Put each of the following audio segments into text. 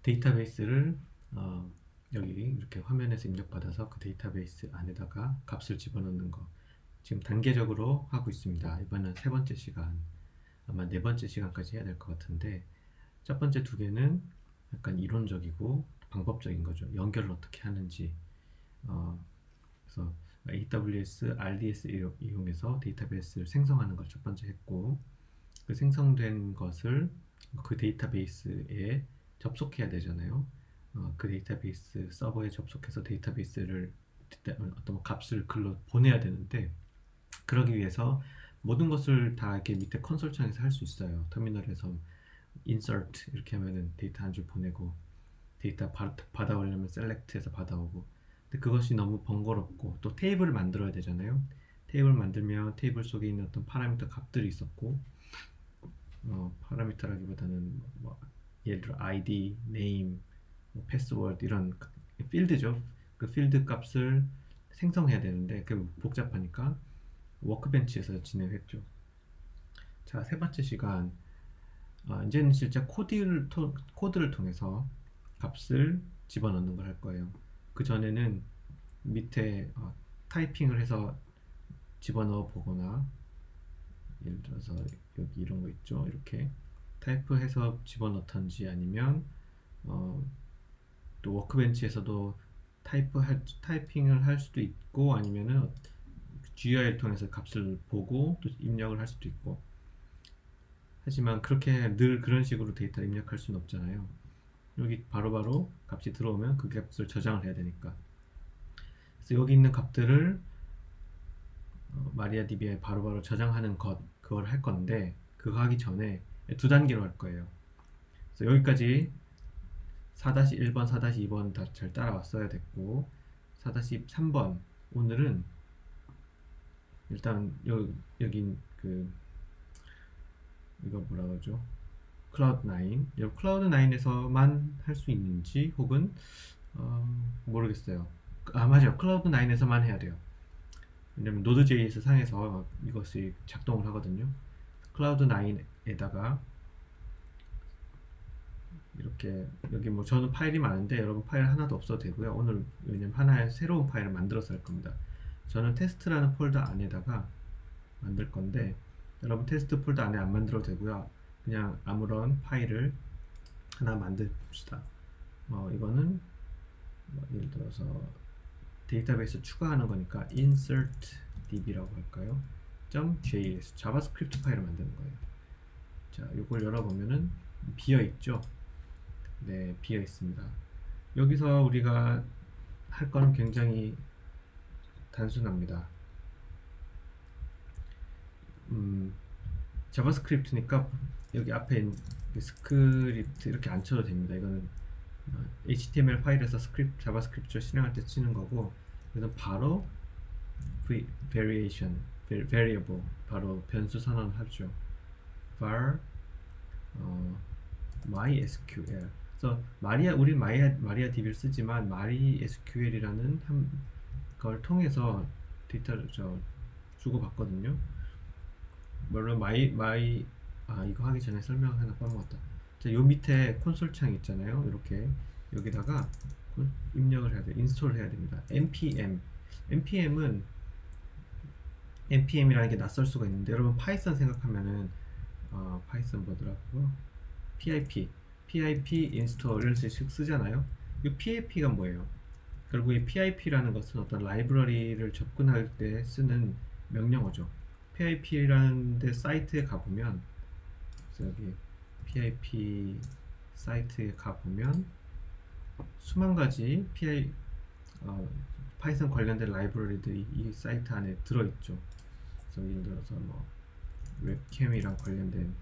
데이터베이스를 여기 이렇게 화면에서 입력받아서 그 데이터베이스 안에다가 값을 집어넣는 거 지금 단계적으로 하고 있습니다. 이번엔 세 번째 시간, 아마 네 번째 시간까지 해야 될 것 같은데, 첫 번째 두 개는 약간 이론적이고 방법적인 거죠. 연결을 어떻게 하는지. 그래서 AWS RDS 이용해서 데이터베이스를 생성하는 걸 첫 번째 했고, 그 생성된 것을 그 데이터베이스에 접속해야 되잖아요. 그 데이터베이스 서버에 접속해서 데이터베이스를 어떤 값을 글로 보내야 되는데, 그러기 위해서 모든 것을 다 이렇게 밑에 콘솔 창에서 할 수 있어요. 터미널에서 insert 이렇게 하면은 데이터 한 줄 보내고, 데이터 받아오려면 select해서 받아오고. 근데 그것이 너무 번거롭고, 또 테이블을 만들어야 되잖아요. 테이블 만들면 테이블 속에 있는 어떤 파라미터 값들이 있었고, 파라미터라기보다는 뭐 예를 들어 ID, name, 뭐 패스워드 이런 필드죠. 그 필드 값을 생성해야 되는데 그게 복잡하니까 워크벤치에서 진행했죠. 자, 세 번째 시간, 이제는 실제 코드를 통해서 값을 집어넣는 걸 할 거예요. 그 전에는 밑에 타이핑을 해서 집어넣어 보거나, 예를 들어서 여기 이런 거 있죠. 이렇게 타이프해서 집어넣던지, 아니면 또 워크벤치에서도 타이핑을 할 수도 있고, 아니면은 GUI를 통해서 값을 보고 또 입력을 할 수도 있고. 하지만 그렇게 늘 그런 식으로 데이터를 입력할 수는 없잖아요. 여기 바로바로 값이 들어오면 그 값을 저장을 해야 되니까. 그래서 여기 있는 값들을 마리아DB에 바로바로 저장하는 그걸 할 건데, 그거 하기 전에 두 단계로 할 거예요. 그래서 여기까지 4-1번, 4-2번 다 잘 따라왔어야 됐고, 4-3번 오늘은 일단 여기 이거 뭐라 그러죠? 클라우드9. 클라우드9에서만 할 수 있는지, 혹은 모르겠어요. 맞아요. 클라우드9에서만 해야 돼요. 왜냐면 노드.js 상에서 이것이 작동을 하거든요. 클라우드9에다가 이렇게, 여기 뭐 저는 파일이 많은데 여러분 파일 하나도 없어도 되고요. 오늘 왜냐면 하나의 새로운 파일을 만들어서 할 겁니다. 저는 테스트라는 폴더 안에다가 만들 건데, 여러분 테스트 폴더 안에 안 만들어도 되고요. 그냥 아무런 파일을 하나 만듭시다. 이거는 예를 들어서 데이터베이스 추가하는 거니까 insert db라고 할까요? .js 자바스크립트 파일을 만드는 거예요. 자, 이걸 열어보면은 비어 있죠? 네, 비어 있습니다. 여기서 우리가 할 거는 굉장히 단순합니다. 자바스크립트니까 여기 앞에 있는 스크립트 이렇게 안 쳐도 됩니다. 이거는 HTML 파일에서 자바스크립트를 실행할 때 치는 거고, 이건 바로 variable, 바로 변수 선언을 하죠. var MySQL. 그래서 우리 마리아DB를 쓰지만 MySQL이라는 걸 통해서 데이터를 주고받거든요. 물론 이거 하기 전에 설명 하나 까먹었다. 자, 요 밑에 콘솔 창 있잖아요. 이렇게 여기다가 입력을 해야 돼요. 인스톨을 해야 됩니다. npm이라는 게 낯설 수가 있는데, 여러분 파이썬 생각하면은 파이썬 뭐더라고요? pip 인스톨 이런 식으로 쓰잖아요. 이 pip가 뭐예요? 결국 이 pip라는 것은 어떤 라이브러리를 접근할 때 쓰는 명령어죠. pip라는 데 사이트에 가보면, 여기 pip 사이트에 가보면 수만 가지 파이썬 관련된 라이브러리들이 이 사이트 안에 들어있죠. 그래서 예를 들어서 뭐 웹캠이랑 관련된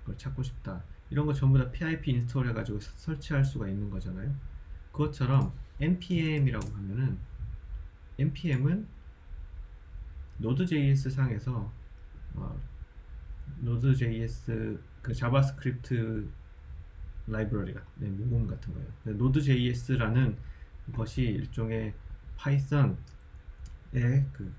걸 찾고 싶다, 이런 거 전부 다 pip 인스톨 해가지고 설치할 수가 있는 거잖아요. 그것처럼 npm이라고 하면은, npm은 노드.js 상에서 노드.js 그 자바스크립트 라이브러리가 모음 같은 거예요. 노드.js라는 것이 일종의 파이썬의 그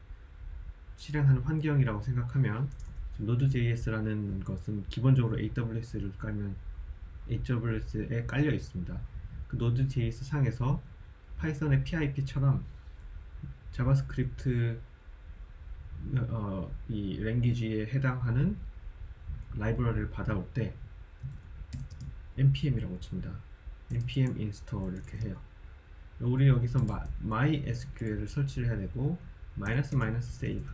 실행하는 환경이라고 생각하면, 노드.js라는 것은 기본적으로 AWS를 깔면 AWS에 깔려 있습니다. 그 Node.js 상에서 파이썬의 PIP처럼 자바스크립트 이 랭귀지에 해당하는 라이브러리를 받아올 때 npm이라고 칩니다. npm install 이렇게 해요. 우리 여기서 MySQL을 설치를 해야 되고 save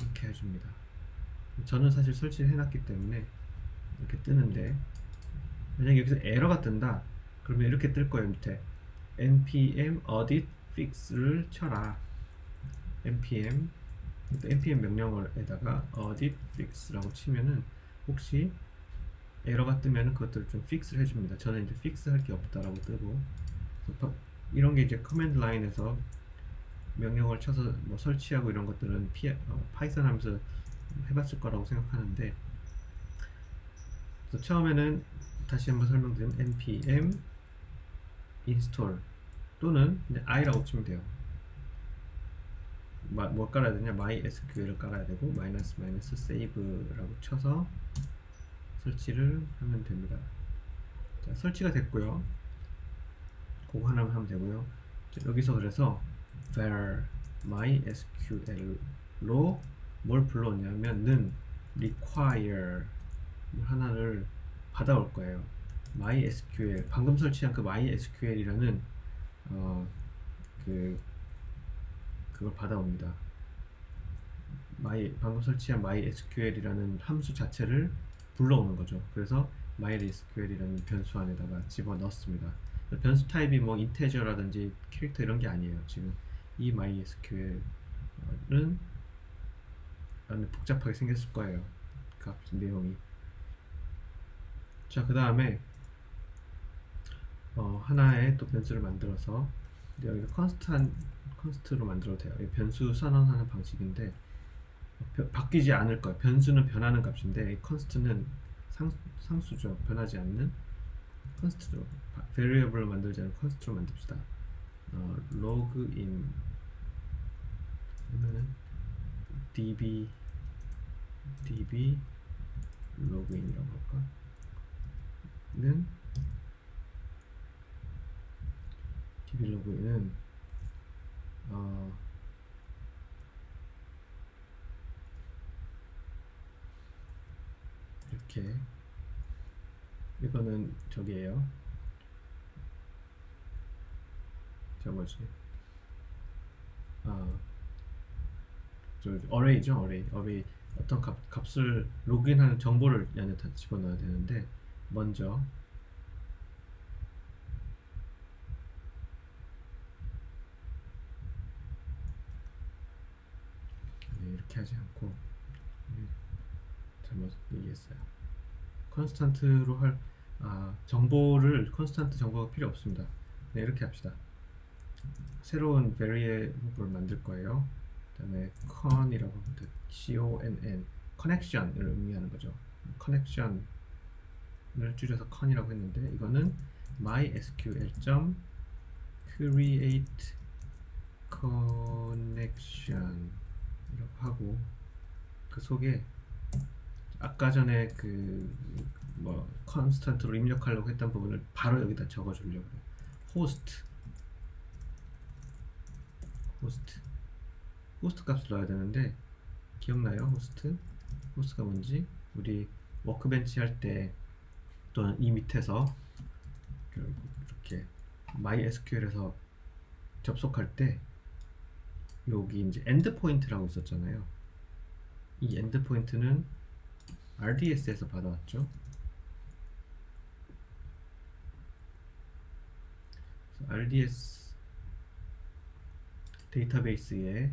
이렇게 해줍니다. 저는 사실 설치를 해놨기 때문에 이렇게 뜨는데, 만약에 여기서 에러가 뜬다 그러면 이렇게 뜰 거예요. 밑에 npm audit fix를 쳐라. npm 명령어에다가 audit fix라고 치면은 혹시 에러가 뜨면은 그것들을 좀 픽스를 해줍니다. 저는 이제 픽스 할 게 없다라고 뜨고, 이런 게 이제 커맨드 라인에서 명령어를 쳐서 뭐 설치하고 이런 것들은 파이썬 하면서 해봤을 거라고 생각하는데, 그래서 처음에는 다시 한번 설명드리면 npm install 또는 i라고 치면 돼요. 뭘 깔아야 되냐? MySQL을 깔아야 되고 save라고 쳐서 설치를 하면 됩니다. 자, 설치가 됐고요. 그거 하나만 하면 되고요. 자, 여기서 그래서 var mysql로 뭘 불러오냐면은 require 하나를 받아올 거예요. mysql 방금 설치한 그 mysql이라는 그걸 받아옵니다. 방금 설치한 mysql이라는 함수 자체를 불러오는 거죠. 그래서 mysql이라는 변수 안에다가 집어 넣습니다. 변수 타입이 뭐 인테저라든지 캐릭터 이런 게 아니에요. 지금 이 mysql은 복잡하게 생겼을 거예요. 그 내용이. 자, 그 다음에 하나의 또 변수를 만들어서 여기서 컨스트로 만들어도 돼요. 변수 선언하는 방식인데 바뀌지 않을 거예요. 변수는 변하는 값인데 컨스트는 상수죠. 변하지 않는 컨스트로 variable로 만들지 않는 컨스트로 만듭시다. login 그러면은 db login이라고 할까? 는 db login은 이렇게, 이거는 저기에요. 저 뭐지? 저 array죠. array 어떤 값을 로그인하는 정보를 안에 다 집어넣어야 되는데, 먼저 이렇게 하지 않고 잘못 얘기했어요. 컨스탄트로 할 정보를 컨스탄트 정보가 필요 없습니다. 네, 이렇게 합시다. 새로운 variable을 만들 거예요. 그 다음에 con이라고 하면 돼. conn connection을 의미하는 거죠. connection을 줄여서 con이라고 했는데, 이거는 mysql.create connection 이라고 하고, 그 속에 아까 전에 뭐 컨스탄트로 입력하려고 했던 부분을 바로 여기다 적어주려고 해요. 호스트 값을 넣어야 되는데, 기억나요? 호스트가 뭔지? 우리 워크벤치 할 때 또는 이 밑에서 이렇게 MySQL에서 접속할 때 여기 이제 엔드포인트라고 있었잖아요. 이 엔드포인트는 RDS에서 받아왔죠. RDS 데이터베이스에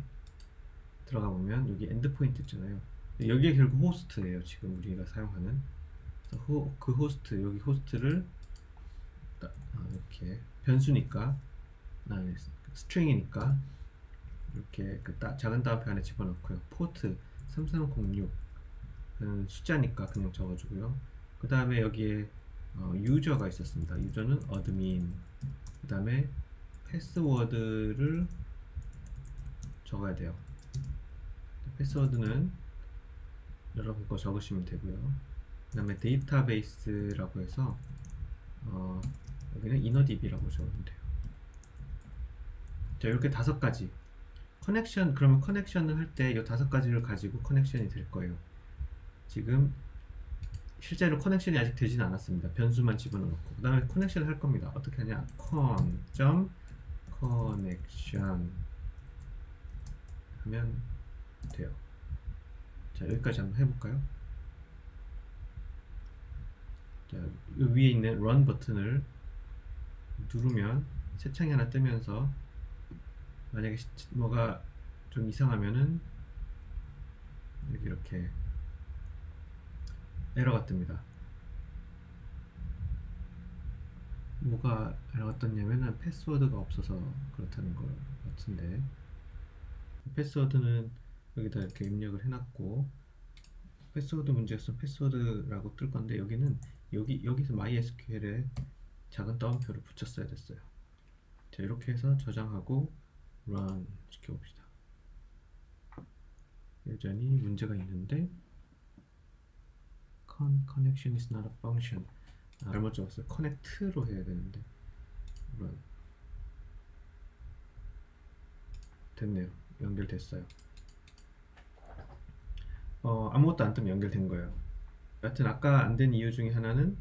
들어가 보면 여기 엔드포인트 있잖아요. 여기에 결국 호스트예요. 지금 우리가 사용하는 그 호스트, 여기 호스트를 이렇게 변수니까 스트링이니까 이렇게 작은 따옴표 안에 집어넣고요. 포트 3306 숫자니까 그냥 적어주고요. 그 다음에 여기에 유저가 있었습니다. 유저는 admin. 그 다음에 패스워드를 적어야 돼요. 패스워드는 여러분 거 적으시면 되고요. 그 다음에 데이터베이스라고 해서 여기는 innerDB라고 적으면 돼요. 자, 이렇게 5가지 커넥션, 그러면 커넥션을 할 때 이 5가지를 가지고 커넥션이 될 거예요. 지금 실제로 커넥션이 아직 되진 않았습니다. 변수만 집어넣고 그 다음에 커넥션을 할 겁니다. 어떻게 하냐, connection 하면 돼요. 자, 여기까지 한번 해볼까요? 자, 위에 있는 run 버튼을 누르면 새 창이 하나 뜨면서 만약에 뭐가 좀 이상하면은 여기 이렇게 에러가 뜹니다. 뭐가 에러가 떴냐면은 패스워드가 없어서 그렇다는 것 같은데, 패스워드는 여기다 이렇게 입력을 해놨고 패스워드 문제였으면 패스워드라고 뜰 건데 여기는 여기서 MySQL에 작은 따옴표를 붙였어야 됐어요. 자, 이렇게 해서 저장하고 run 시켜봅시다. 여전히 문제가 있는데 connection is not a function. 잘못 적었어요. connect로 해야 되는데 run. 됐네요. 연결됐어요. 아무것도 안 뜨면 연결된 거예요. 여하튼 아까 안 된 이유 중에 하나는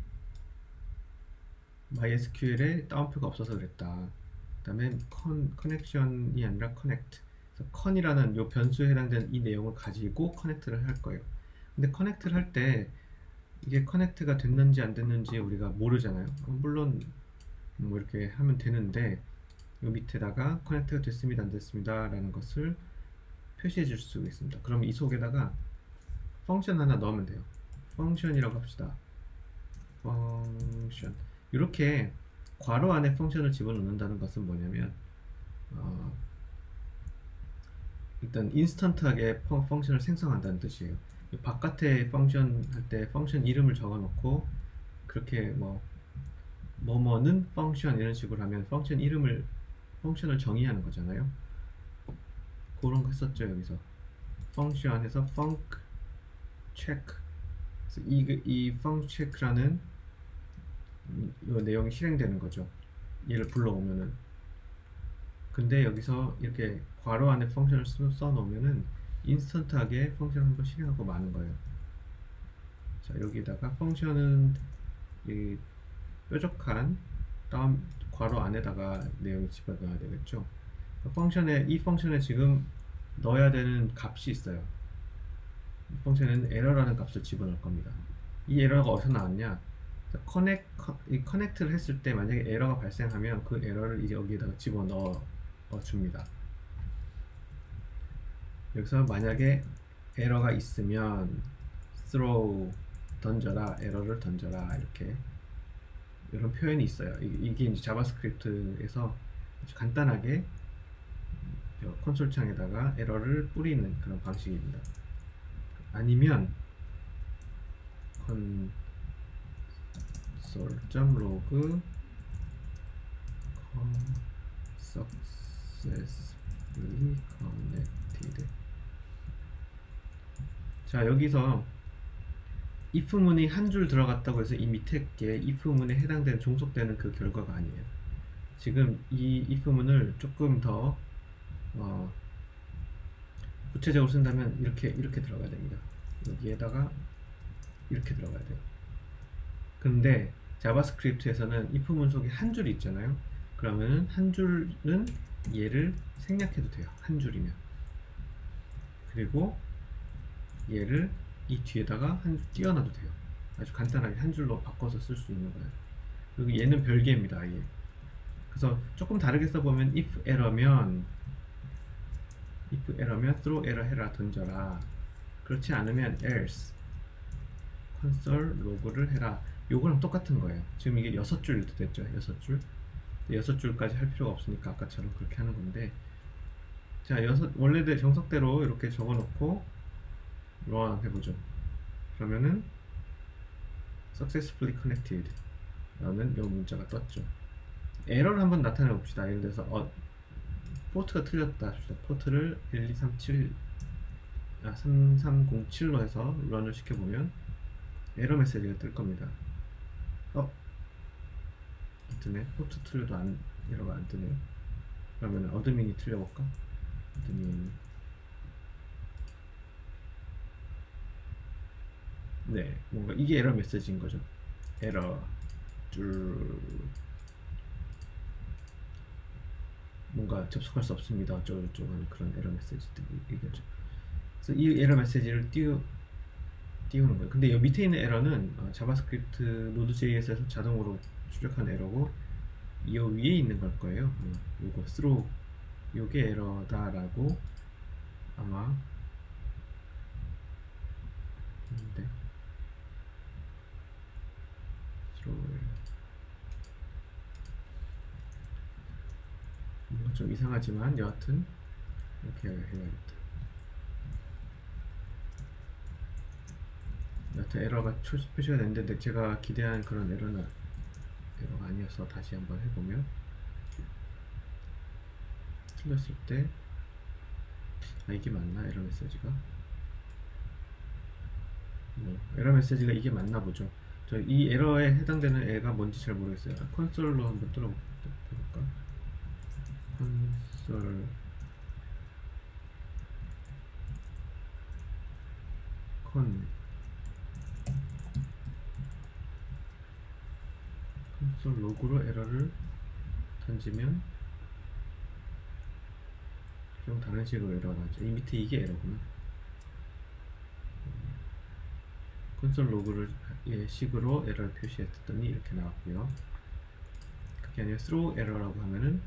MySQL에 따옴표가 없어서 그랬다. 그 다음에 커넥션이 아니라 connect. 그래서 con이라는 요 변수에 해당되는 이 내용을 가지고 connect를 할 거예요. 근데 connect를 할 때 이게 connect가 됐는지 안 됐는지 우리가 모르잖아요. 물론 뭐 이렇게 하면 되는데 요 밑에다가 connect가 됐습니다, 안 됐습니다 라는 것을 표시해 줄 수 있습니다. 그럼 이 속에다가 펑션 하나 넣으면 돼요. 펑션이라고 합시다. 펑션. 이렇게 괄호 안에 펑션을 집어넣는다는 것은 뭐냐면 일단 인스턴트하게 펑션을 생성한다는 뜻이에요. 바깥에 펑션 할 때 펑션 이름을 적어 놓고 그렇게 뭐뭐는 펑션 이런 식으로 하면 펑션을 정의하는 거잖아요. 그런 거 했었죠. 여기서 펑션에서 func check. 그래서 이 func check라는 이 내용이 실행되는 거죠. 얘를 불러오면은. 근데 여기서 이렇게 괄호 안에 펑션을 써놓으면은 인스턴트하게 펑션을 한번 실행하고 마는 거예요. 자, 여기다가 펑션은 이 뾰족한 다음 괄호 안에다가 내용을 집어넣어야 되겠죠. 이 펑션에 지금 넣어야 되는 값이 있어요. 이 펑션에는 에러라는 값을 집어넣을 겁니다. 이 에러가 어디서 나왔냐? 이 커넥트를 했을 때 만약에 에러가 발생하면 그 에러를 이제 여기에다가 집어넣어 줍니다. 여기서 만약에 에러가 있으면 throw 던져라, 에러를 던져라, 이렇게 이런 표현이 있어요. 이게 이제 자바스크립트에서 아주 간단하게 콘솔 창에다가 에러를 뿌리는 그런 방식입니다. 아니면 console.log successfully connected. 자, 여기서 if문이 한 줄 들어갔다고 해서 이 밑에 게 if문에 해당되는 종속되는 그 결과가 아니에요. 지금 이 if문을 조금 더 구체적으로 쓴다면 이렇게 들어가야 됩니다. 여기에다가 이렇게 들어가야 돼요. 근데 자바스크립트에서는 if 문속에 한 줄이 있잖아요. 그러면 한 줄은 얘를 생략해도 돼요. 한 줄이면. 그리고 얘를 이 뒤에다가 한 줄 띄워놔도 돼요. 아주 간단하게 한 줄로 바꿔서 쓸 수 있는 거예요. 그리고 얘는 별개입니다. 아예. 그래서 조금 다르게 써보면 if error면 throw error 해라, 던져라. 그렇지 않으면 else console log를 해라. 요거랑 똑같은 거예요. 지금 이게 6줄 됐죠. 6줄. 6줄까지 할 필요가 없으니까 아까처럼 그렇게 하는 건데, 자, 원래대로 정석대로 이렇게 적어놓고 run 해보죠. 그러면은 successfully connected 라는 요 문자가 떴죠. 에러를 한번 나타내 봅시다. 예를 들어서 포트가 틀렸다 합시다. 포트를 3307로 해서 런을 시켜보면 에러 메시지가 뜰 겁니다. 뜨네. 포트 틀려도 에러가 안 뜨네요. 그러면 어드민이 틀려볼까? 어드민. 네, 뭔가 이게 에러 메시지인 거죠. 에러 뭔가 접속할 수 없습니다. 어쩌고저쩌고 하는 그런 에러 메시지들이겠죠. 그래서 이 에러 메시지를 띄우는 거예요. 근데 이 밑에 있는 에러는 자바스크립트 노드.js에서 자동으로 출력한 에러고 이 위에 있는 걸 거예요. 요거 throw 요게 에러다라고 아마 했는데 throw 뭔가 좀 이상하지만 여하튼 이렇게 해야겠다. 여하튼 에러가 표시가 됐는데 제가 기대한 그런 에러가 아니어서 다시 한번 해보면 틀렸을 때 이게 맞나? 에러 메시지가 에러 메시지가 이게 맞나 보죠. 저 이 에러에 해당되는 애가 뭔지 잘 모르겠어요. 콘솔로 한번 뚫어볼까? 콘솔 콘솔 로그로 에러를 던지면 좀 다른 식으로 에러가 나죠. 이 밑에 이게 에러구나. 콘솔 로그를 식으로 에러를 표시했더니 이렇게 나왔고요. 그게 아니라 throw 에러라고 하면은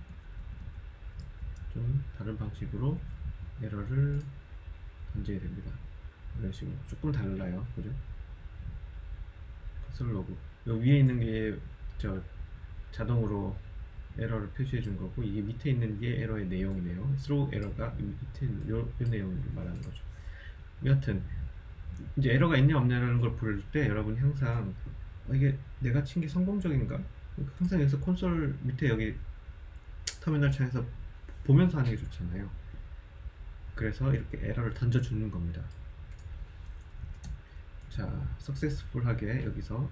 좀 다른 방식으로 에러를 던져야 됩니다. 이런 식으로 조금 달라요, 그죠? 콘솔 로그 요 위에 있는 게 자동으로 에러를 표시해 준 거고 이게 밑에 있는 게 에러의 내용이네요. throw 에러가 밑에 있는 요 내용을 말하는 거죠. 여하튼 이제 에러가 있냐 없냐라는 걸 볼 때 여러분이 항상 이게 내가 친 게 성공적인가? 항상 여기서 콘솔 밑에 여기 터미널 창에서 보면서 하는 게 좋잖아요. 그래서 이렇게 에러를 던져주는 겁니다. 자, successful하게 여기서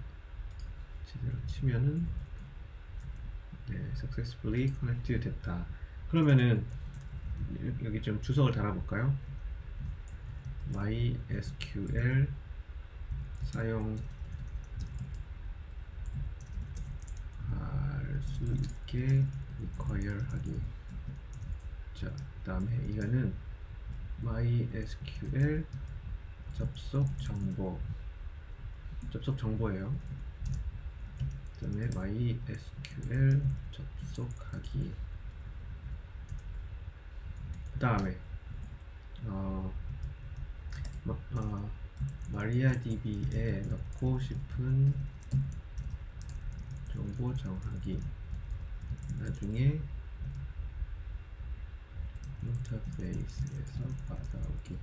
제대로 치면은 네, successfully connected 됐다. 그러면은 여기 좀 주석을 달아볼까요? MySQL 사용할 수 있게 require 하기. 자, 그 다음에 이거는 MySQL 접속 정보예요. 그 다음에 MySQL 접속하기. 그 다음에 MariaDB에 넣고 싶은 정보 정하기. 나중에 인터페이스에서 받아오기.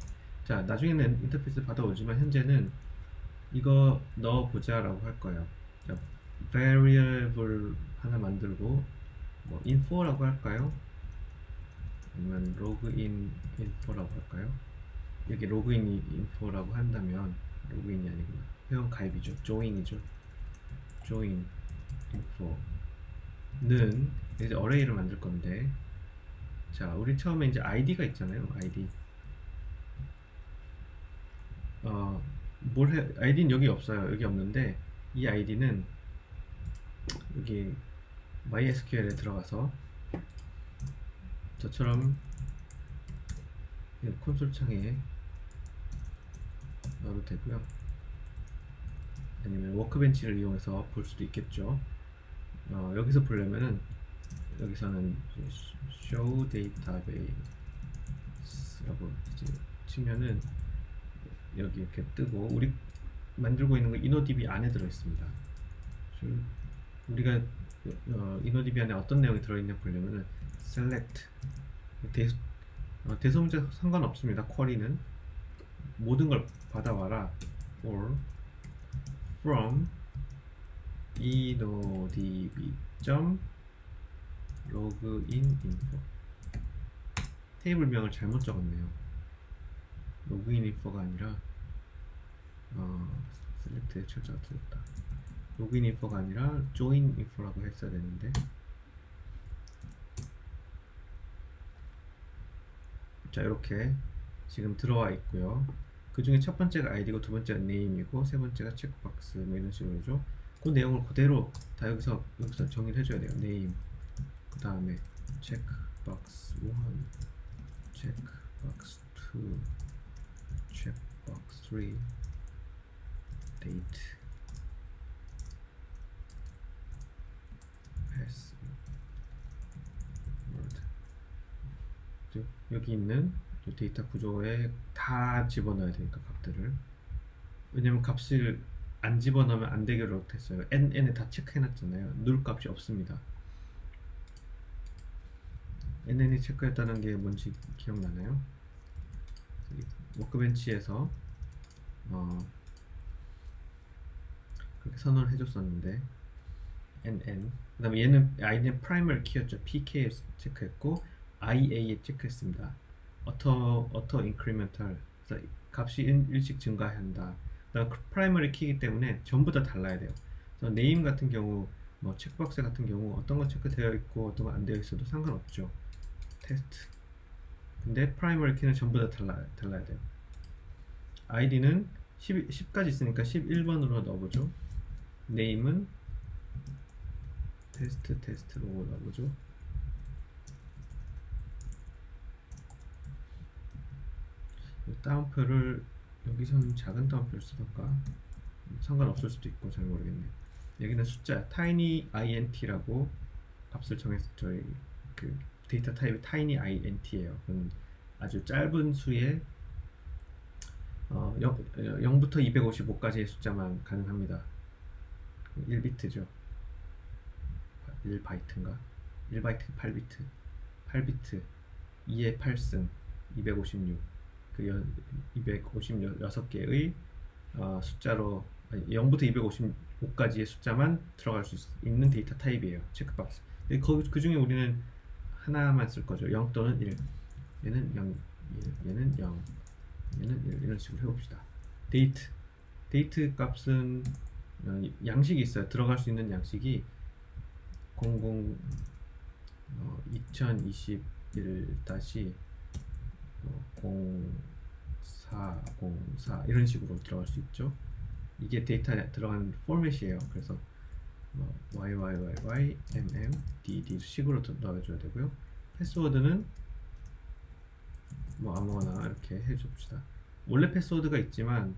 자, 나중에는 인터페이스 받아오지만 현재는 이거 넣어보자 라고 할 거예요. 자, variable 하나 만들고 뭐 info라고 할까요? 아니면 login info라고 할까요? 여기 로그인이 info라고 한다면 로그인이 아니구나. 회원 가입이죠. join이죠. join info는 이제 어레이를 만들 건데, 자, 우리 처음에 이제 id가 있잖아요. id. id는 여기 없어요. 여기 없는데 이 id는 여기 MySQL에 들어가서 저처럼 콘솔 창에 넣어도 되고요. 아니면 워크벤치를 이용해서 볼 수도 있겠죠. 여기서 보려면은 여기서는 show database라고 이제 치면은 여기 이렇게 뜨고 우리 만들고 있는 거 InnoDB 안에 들어 있습니다. 우리가 InnoDB 안에 어떤 내용이 들어있냐 보려면은 select 대소문자 상관없습니다. 쿼리는 모든 걸 받아와라 or from innodb.logininfo. 테이블명을 잘못 적었네요. 로그인 인포가 아니라 select의 철자가 틀렸다. 로그인 인포가 아니라 join info라고 했어야 되는데. 자, 이렇게 지금 들어와 있고요. 그 중에 첫 번째가 아이디고, 두 번째가 네임이고, 세 번째가 체크박스, 뭐 이런 식으로죠. 그 내용을 그대로 다 여기서 정의를 해줘야 돼요. 네임, 그 다음에 체크박스 1, 체크박스 2, 체크박스 3, 데이트, 패스, 워드. 여기 있는 데이터 구조에 다 집어넣어야 되니까 값들을. 왜냐면 값을 안 집어넣으면 안 되기로 했어요. n에 다 체크해놨잖아요. 누를 값이 없습니다. n이 체크했다는 게 뭔지 기억나나요? 워크벤치에서 그렇게 선언을 해줬었는데 nn. 그 다음에 얘는 id는 primary 키였죠. pk에 체크했고 ia에 체크했습니다. auto incremental, 그래서 값이 일씩 증가한다. 그다음 primary 키이기 때문에 전부 다 달라야 돼요. 그래서 name 같은 경우, 뭐 체크박스 같은 경우 어떤 건 체크되어 있고 어떤 건 안 되어 있어도 상관없죠. 테스트. 근데 primary 키는 전부 다 달라야 돼요. id는 10까지 있으니까 11번으로 넣어보죠. name은 테스트로 넣어보죠. 따옴표를 여기서는 작은 따옴표를 쓰던가, 상관없을 수도 있고 잘 모르겠네요. 여기는 숫자 tinyint라고 값을 정했어요. 저희 그 데이터 타입이 tinyint예요. 그건 아주 짧은 수의 0부터 255까지의 숫자만 가능합니다. 1비트죠. 1바이트인가? 1바이트 8비트. 8비트 2의 8승 256. 그 256개의 숫자로 0부터 255까지의 숫자만 들어갈 수 있는 데이터 타입이에요. 체크박스. 그 중에 우리는 하나만 쓸 거죠. 0 또는 1. 얘는 0, 얘는 0, 얘는 1. 이런 식으로 해봅시다. 데이트 값은 양식이 있어요. 들어갈 수 있는 양식이 2021-0404 이런 식으로 들어갈 수 있죠. 이게 데이터에 들어간 포맷이에요. 그래서 YYYY MM 식으로 넣어줘야 되고요. 패스워드는 뭐 아무거나 이렇게 해줍시다. 원래 패스워드가 있지만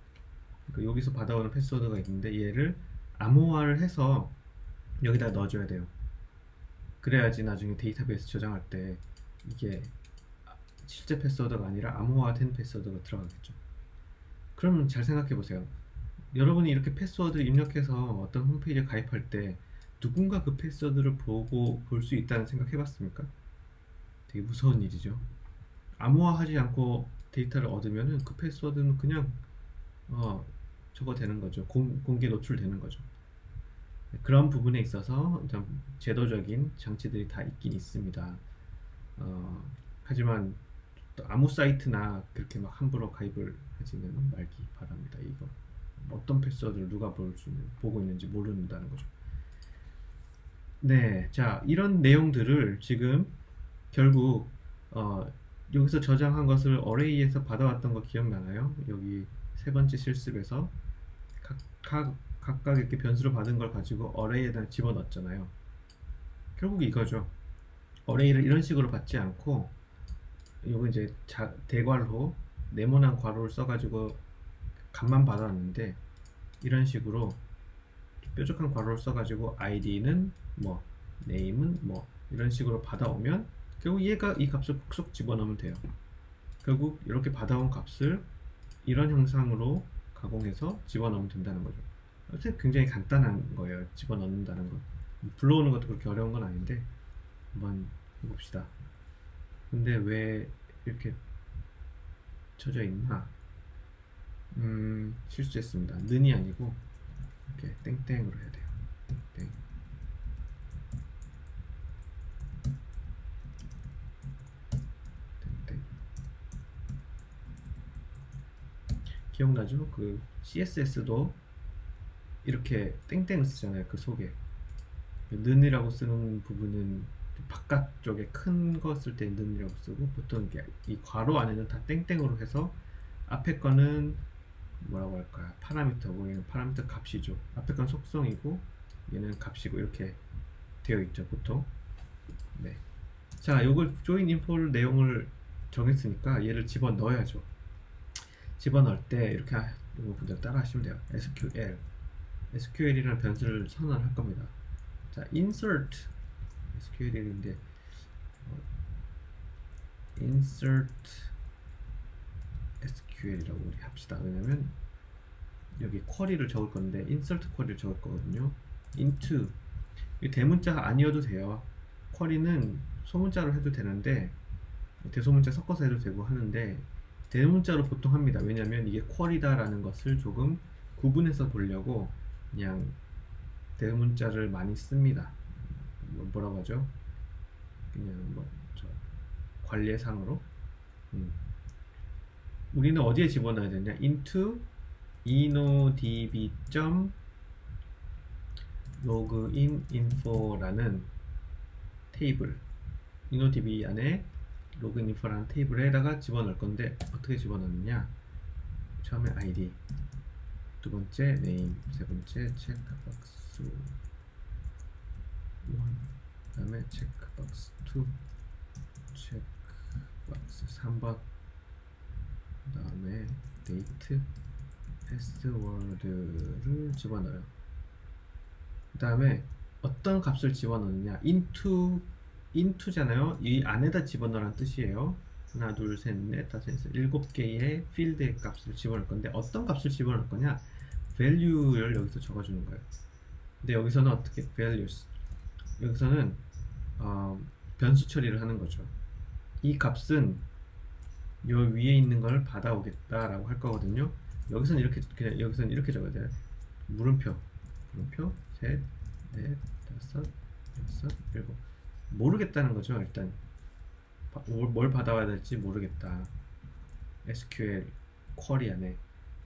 여기서 받아오는 패스워드가 있는데 얘를 암호화를 해서 여기다 넣어줘야 돼요. 그래야지 나중에 데이터베이스 저장할 때 이게 실제 패스워드가 아니라 암호화된 패스워드가 들어가겠죠. 그러면 잘 생각해 보세요. 여러분이 이렇게 패스워드를 입력해서 어떤 홈페이지에 가입할 때 누군가 그 패스워드를 보고 볼 수 있다는 생각 해봤습니까? 되게 무서운 일이죠. 암호화하지 않고 데이터를 얻으면은 그 패스워드는 그냥 저거 되는 거죠. 공개 노출되는 거죠. 그런 부분에 있어서 좀 제도적인 장치들이 다 있긴 있습니다. 하지만 또 아무 사이트나 그렇게 막 함부로 가입을 하지는 말기 바랍니다. 이거 어떤 패스워드를 누가 보고 있는지 모른다는 거죠. 네, 자, 이런 내용들을 지금 결국 여기서 저장한 것을 어레이에서 받아왔던 거 기억나나요? 여기 세 번째 실습에서 각각 이렇게 변수를 받은 걸 가지고 어레이에다 집어넣었잖아요. 결국 이거죠. 어레이를 이런 식으로 받지 않고 이거 이제 대괄호 네모난 괄호를 써가지고 값만 받아왔는데 이런 식으로 뾰족한 괄호를 써가지고 id는 뭐 name은 뭐 이런 식으로 받아오면 결국 얘가 이 값을 쏙 집어넣으면 돼요. 결국 이렇게 받아온 값을 이런 형상으로 가공해서 집어넣으면 된다는 거죠. 굉장히 간단한 거예요. 집어넣는다는 거. 불러오는 것도 그렇게 어려운 건 아닌데 한번 해봅시다. 근데 왜 이렇게 쳐져 있나? 실수했습니다. 는이 아니고 이렇게 땡땡으로 해야 돼요. 땡땡. 땡땡. 기억나죠? 그 CSS도 이렇게 땡땡을 쓰잖아요. 그 속에 는이라고 쓰는 부분은 바깥쪽에 큰 거 쓸 때 는이라고 쓰고, 보통 이게 이 괄호 안에는 다 땡땡으로 해서 앞에 거는 뭐라고 할까요? 파라미터고, 얘는 파라미터 값이죠. 앞에 건 속성이고 얘는 값이고, 이렇게 되어 있죠 보통. 네. 자, 요걸 join info를 내용을 정했으니까 얘를 집어 넣어야죠. 집어 넣을 때 이렇게 여러분들 따라 하시면 돼요. SQL이라는 변수를 선언할 겁니다. 자, insert SQL인데 insert SQL이라고 우리 합시다. 왜냐면 여기 쿼리를 적을 건데 insert 쿼리를 적을 거거든요. into 이 대문자가 아니어도 돼요. 쿼리는 소문자로 해도 되는데 대소문자 섞어서 해도 되고 하는데 대문자로 보통 합니다. 왜냐면 이게 쿼리다라는 것을 조금 구분해서 보려고 그냥 대문자를 많이 씁니다. 뭐라고 하죠? 그냥 관례상으로. 우리는 어디에 집어넣어야 되냐? into inodb.logininfo라는 테이블, inodb 안에 logininfo라는 테이블에다가 집어넣을 건데 어떻게 집어넣느냐? 처음에 id, 두 번째 name, 세 번째 체크박스 1, 그 다음에 체크박스 2, 체크박스 3번, 그 다음에 date, 패스워드를 집어넣어요. 그 다음에 어떤 값을 집어넣느냐? into잖아요. 이 안에다 집어넣으라는 뜻이에요. 하나, 둘, 셋, 넷, 다섯, 여섯, 7개의 필드의 값을 집어넣을 건데 어떤 값을 집어넣을 거냐? value를 여기서 적어주는 거예요. 근데 여기서는 어떻게 values? 여기서는 변수 처리를 하는 거죠. 이 값은 요 위에 있는 걸 받아오겠다라고 할 거거든요. 여기서는 이렇게, 그냥 여기서는 이렇게 적어야 돼요. 물음표 셋, 넷, 다섯, 여섯, 일곱. 모르겠다는 거죠. 일단 뭘 받아와야 될지 모르겠다. SQL 쿼리 안에.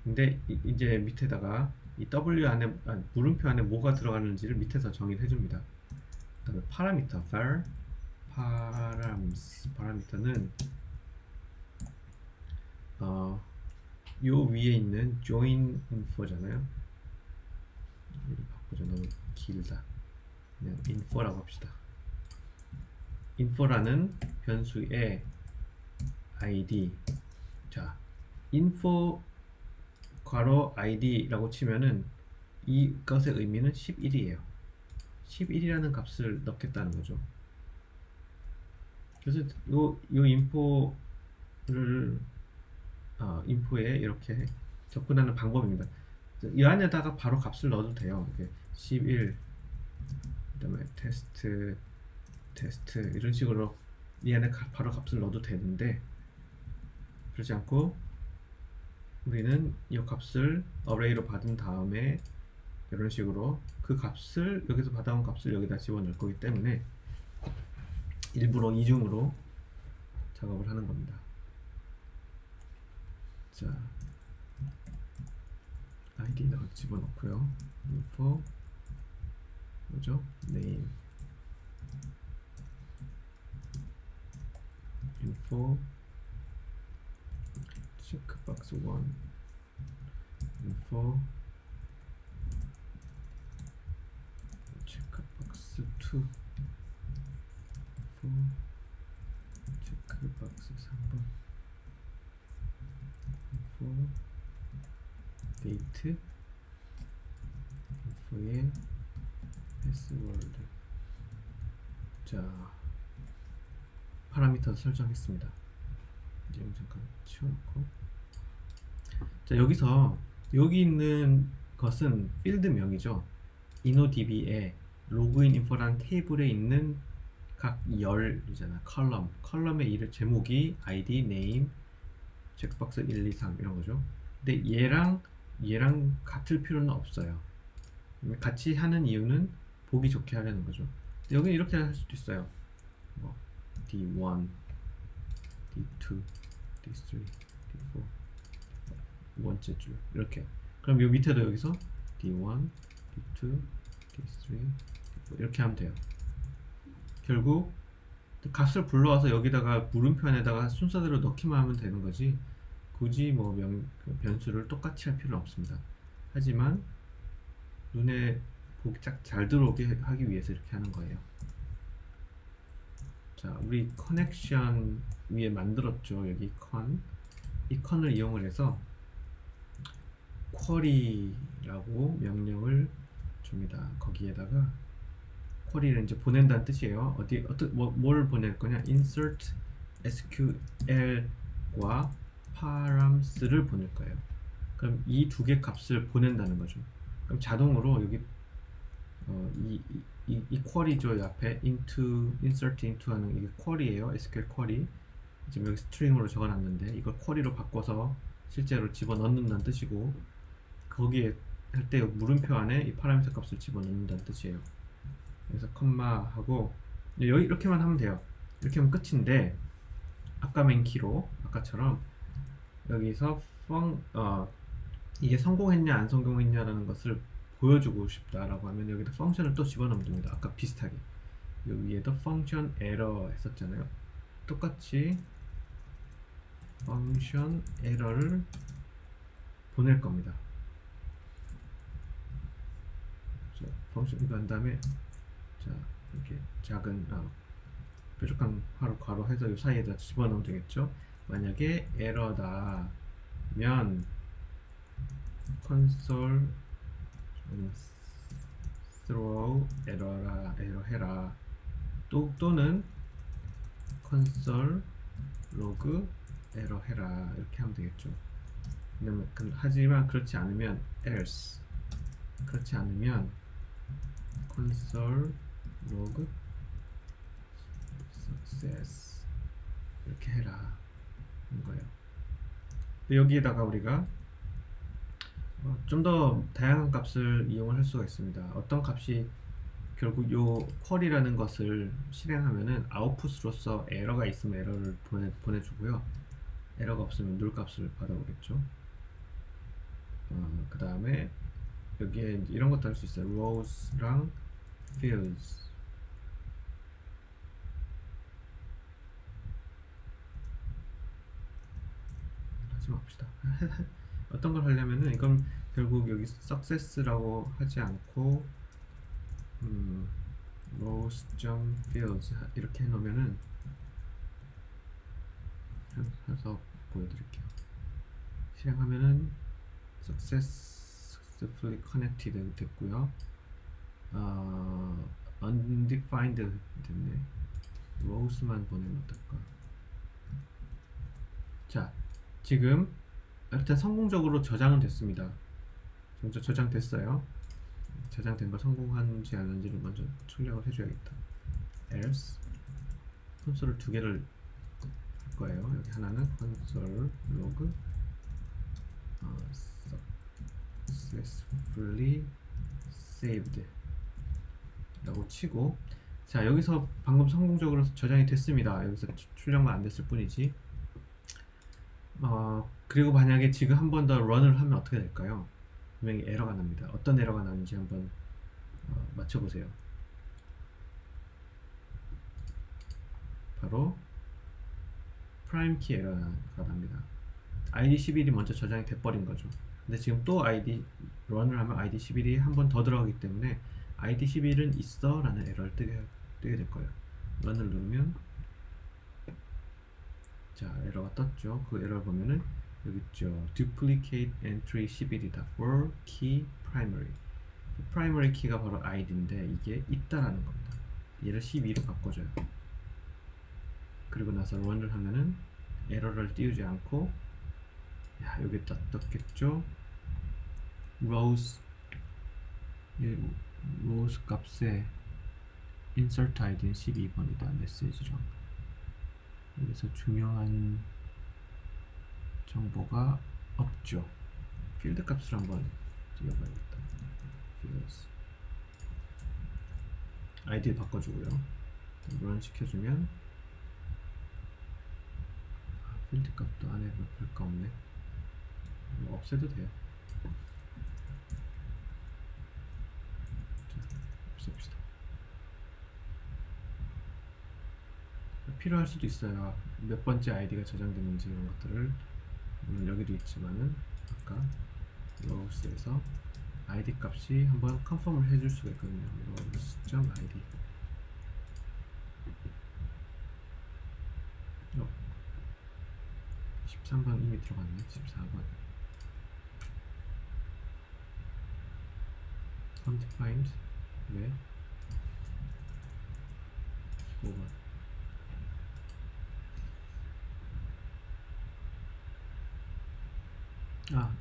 근데 이제 밑에다가 이 W 안에 물음표 안에 뭐가 들어가는지를 밑에서 정의를 해줍니다. 그다음에 파라미터 파라미터는 요 위에 있는 join info잖아요. 이름 바꾸자. 너무 길다. 그냥 info라고 합시다. info라는 변수의 id. 자, info 괄호 id라고 치면은 이것의 의미는 11이에요. 11이라는 값을 넣겠다는 거죠. 그래서 요 info를 info에 이렇게 접근하는 방법입니다. 이 안에다가 바로 값을 넣어도 돼요. 이렇게 11, 그 다음에 테스트 이런 식으로 이 안에 바로 값을 넣어도 되는데, 그렇지 않고 우리는 이 값을 어레이로 받은 다음에 이런 식으로 그 값을, 여기서 받아온 값을 여기다 집어넣을 거기 때문에 일부러 이중으로 작업을 하는 겁니다. 자, id 집어넣고요. info 뭐죠? name, info 체크박스 1, info 체크박스 2, info 체크박스 3번, info date, info의 패스워드. 자, 파라미터 설정했습니다. 이제 잠깐 치워놓고, 자, 여기서 여기 있는 것은 필드명이죠. inodb에 로그인 인포라는 테이블에 있는 각 열이잖아. 컬럼의 이름 제목이 id, name, 체크박스 1, 2, 3 이런 거죠. 근데 얘랑 같을 필요는 없어요. 같이 하는 이유는 보기 좋게 하려는 거죠. 여기 이렇게 할 수도 있어요. 뭐 D1, D2, D3, D4, 두 번째 줄 이렇게. 그럼 요 밑에도 여기서 D1, D2, D3 이렇게 하면 돼요. 결국 값을 불러와서 여기다가 물음표 안에다가 순서대로 넣기만 하면 되는 거지 굳이 뭐 변수를 똑같이 할 필요는 없습니다. 하지만 눈에 보기 잘 들어오게 하기 위해서 이렇게 하는 거예요. 자, 우리 커넥션 위에 만들었죠. 여기 이 컨을 이용을 해서 쿼리라고 명령을 줍니다. 거기에다가 쿼리를 이제 보낸다는 뜻이에요. 뭘 보낼 거냐? insert SQL과 params를 보낼 거예요. 그럼 이 두 개 값을 보낸다는 거죠. 그럼 자동으로 여기 이 쿼리죠. 앞에 insert into 하는 이게 쿼리예요. SQL 쿼리. 지금 여기 스트링으로 적어놨는데 이걸 쿼리로 바꿔서 실제로 집어넣는다는 뜻이고 거기에 할 때 물음표 안에 이 파라미터 값을 집어넣는다는 뜻이에요. 그래서 컴마 하고 여기 이렇게만 하면 돼요. 이렇게 하면 끝인데 아까 맨키로 아까처럼 여기서 이게 성공했냐 안 성공했냐라는 것을 보여주고 싶다라고 하면 여기다 펑션을 또 집어넣으면 됩니다. 아까 비슷하게 여기에도 펑션 에러 했었잖아요. 똑같이 펑션 에러를 보낼 겁니다. 자, 펑션 이거 한 다음에 자 이렇게 작은 뾰족한 괄호 해서 이 사이에다 집어넣으면 되겠죠. 만약에 에러다 면 console throw 에러 해라 또는 console log 에러 해라 이렇게 하면 되겠죠. 하지만 그렇지 않으면 else 그렇지 않으면 console log success 이렇게 해라 하는 거예요. 여기에다가 우리가 좀 더 다양한 값을 이용을 할 수가 있습니다. 어떤 값이 결국 요 쿼리라는 것을 실행하면은 아웃풋으로서 에러가 있으면 에러를 보내주고요. 에러가 없으면 누լ 값을 받아오겠죠. 그 다음에 여기에 이런 것도 할 수 있어요. rows랑 fields 하지 맙시다. 어떤 걸 하려면은 이건 결국 여기 success라고 하지 않고 rows.fields 이렇게 해놓으면은 해서 보여드릴게요. 실행하면은 successfully connected 됐고요. undefined 됐네. rows만 보내면 어떨까? 자, 지금 일단 성공적으로 저장은 됐습니다. 먼저 저장됐어요. 저장된 거 성공한지 아닌지를 먼저 출력을 해줘야겠다. else 콘솔을 두 개를 할 거예요. 여기 하나는 console log successfully saved 라고 치고 자 여기서 방금 성공적으로 저장이 됐습니다. 여기서 출력만 안 됐을 뿐이지. 그리고 만약에 지금 한 번 더 런을 하면 어떻게 될까요? 분명히 에러가 납니다. 어떤 에러가 나는지 한번 맞춰보세요. 바로 프라임 키 에러가 납니다. ID11이 먼저 저장이 돼버린 거죠. 근데 지금 또 런을 하면 ID11이 한 번 더 들어가기 때문에 ID11은 있어 라는 에러를 뜨게 될 거예요. 런을 누르면 자 에러가 떴죠. 그 에러를 보면은 여기 있죠. duplicate entry 11이다. for key primary. primary 키가 바로 id인데 이게 있다라는 겁니다. 얘를 12로 바꿔줘요. 그리고 나서 run을 하면은 에러를 띄우지 않고 여기 떴겠죠. rows 값에 insert id는 12번이다. 메시지랑 여기서 중요한 정보가 없죠. 필드 값을 한번 띄워봐야겠다. fields 아이디 바꿔주고요. run 시켜주면 필드 값도 안에 별거 없네. 없애도 돼요. 필요할 수도 있어요. 몇 번째 아이디가 저장됐는지 이런 것들을. 물론 여기도 있지만은 아까 rows에서 id 값이 한번 컨펌을 해줄 수가 있거든요. rows.id 13번 이미 들어갔네. 14번 undefined 왜 15번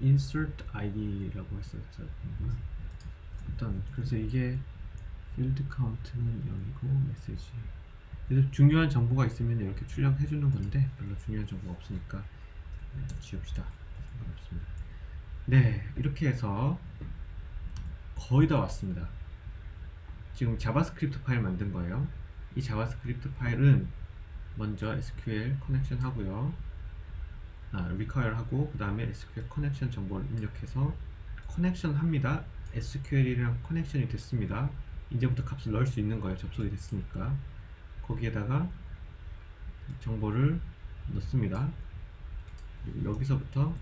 insert id라고 했었죠. 일단 그래서 이게 field count는 0이고 메시지. 그래서 중요한 정보가 있으면 이렇게 출력해 주는 건데 별로 중요한 정보가 없으니까 지웁시다. 상관없습니다. 네, 이렇게 해서 거의 다 왔습니다. 지금 자바스크립트 파일 만든 거예요. 이 자바스크립트 파일은 먼저 SQL 커넥션 하고요. require 하고 그 다음에 SQL 커넥션 정보를 입력해서 커넥션 합니다. SQL이랑 커넥션이 됐습니다. 이제부터 값을 넣을 수 있는 거예요. 접속이 됐으니까. 거기에다가 정보를 넣습니다. 여기서부터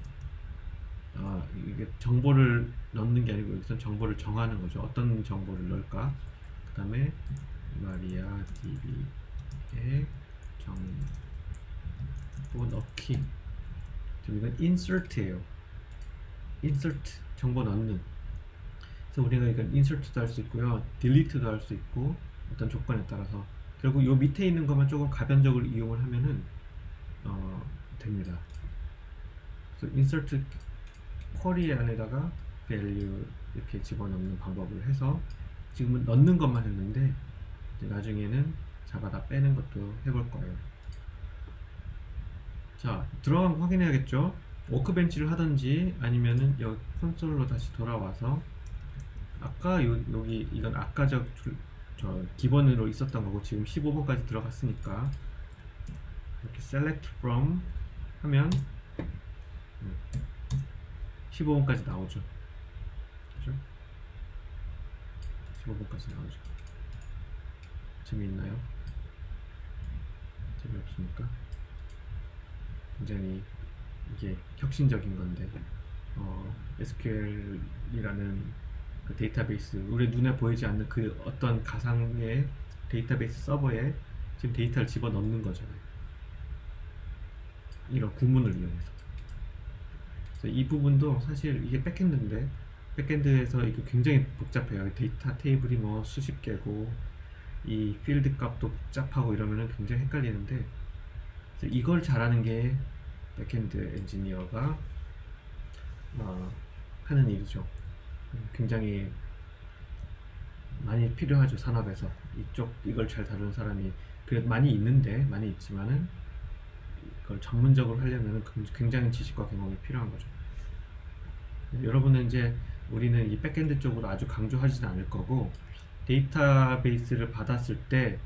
이게 정보를 넣는 게 아니고 여기서 정보를 정하는 거죠. 어떤 정보를 넣을까? 그 다음에 MariaDB에 정보 넣기. 이건 insert예요. insert 정보 넣는. 그래서 우리가 이건 insert도 할 수 있고요, delete도 할 수 있고 어떤 조건에 따라서. 결국 요 밑에 있는 것만 조금 가변적으로 이용을 하면은 됩니다. 그래서 insert 쿼리 안에다가 value 이렇게 집어넣는 방법을 해서 지금은 넣는 것만 했는데 이제 나중에는 잡아다 빼는 것도 해볼 거예요. 자, 들어가면 확인해야겠죠. 워크벤치를 하든지 아니면은 여기 콘솔로 다시 돌아와서 아까 여기 이건 아까 저 기본으로 있었던 거고 지금 15번까지 들어갔으니까 이렇게 select from 하면 15번까지 나오죠. 그죠? 15번까지 나오죠. 재미있나요? 재미없습니까? 굉장히 이게 혁신적인 건데 SQL이라는 그 데이터베이스, 우리 눈에 보이지 않는 그 어떤 가상의 데이터베이스 서버에 지금 데이터를 집어넣는 거잖아요. 이런 구문을 이용해서. 그래서 이 부분도 사실 이게 백엔드인데 백엔드에서 이게 굉장히 복잡해요. 데이터 테이블이 뭐 수십 개고 이 필드 값도 복잡하고 이러면은 굉장히 헷갈리는데 이걸 잘하는 게 백엔드 엔지니어가 하는 일이죠. 굉장히 많이 필요하죠. 산업에서 이걸 잘 다루는 사람이 그래도 많이 있는데 많이 있지만은 이걸 전문적으로 하려면 굉장히 지식과 경험이 필요한 거죠. 여러분은 이제 우리는 이 백엔드 쪽으로 아주 강조하지는 않을 거고 데이터베이스를 받았을 때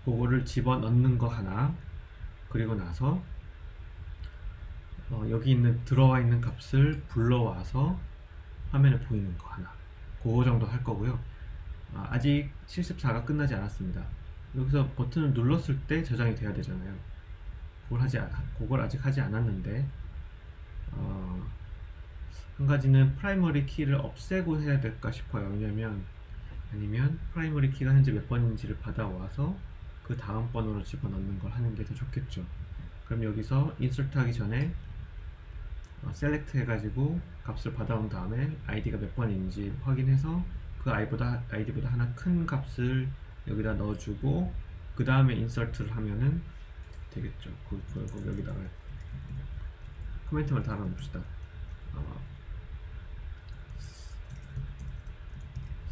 그거를 집어넣는 거 하나, 그리고 나서 여기 들어와 있는 값을 불러와서 화면에 보이는 거 하나, 그거 정도 할 거고요. 아직 74가 끝나지 않았습니다. 여기서 버튼을 눌렀을 때 저장이 돼야 되잖아요. 그걸 아직 하지 않았는데 한 가지는 프라이머리 키를 없애고 해야 될까 싶어요. 왜냐면 아니면 프라이머리 키가 현재 몇 번인지를 받아와서 그 다음 번호로 집어넣는 걸 하는 게 더 좋겠죠. 그럼 여기서 인서트 하기 전에 셀렉트 해가지고 값을 받아온 다음에 아이디가 몇 번인지 확인해서 그 아이디보다 하나 큰 값을 여기다 넣어주고 그 다음에 인서트를 하면은 되겠죠. 그리고 여기다가 코멘트만 달아놓읍시다.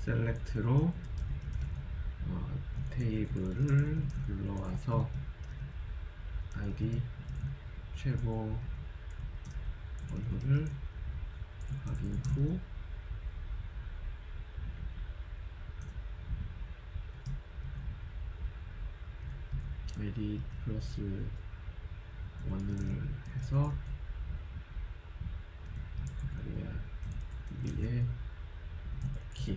셀렉트로 테이블을 불러와서 아이디 최고 번호를 확인 후 아이디 플러스 1을 해서 위에 키,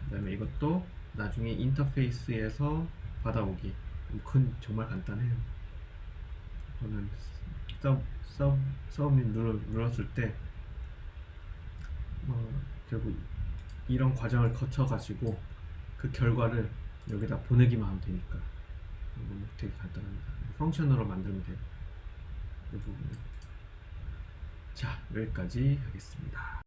그 다음에 이것도 나중에 인터페이스에서 받아오기. 정말 간단해요. 저는 서브밋 눌렀을 때 결국 이런 과정을 거쳐가지고 그 결과를 여기다 보내기만 하면 되니까 이거 되게 간단합니다. 펑션으로 만들면 돼요. 이 부분은. 자, 여기까지 하겠습니다.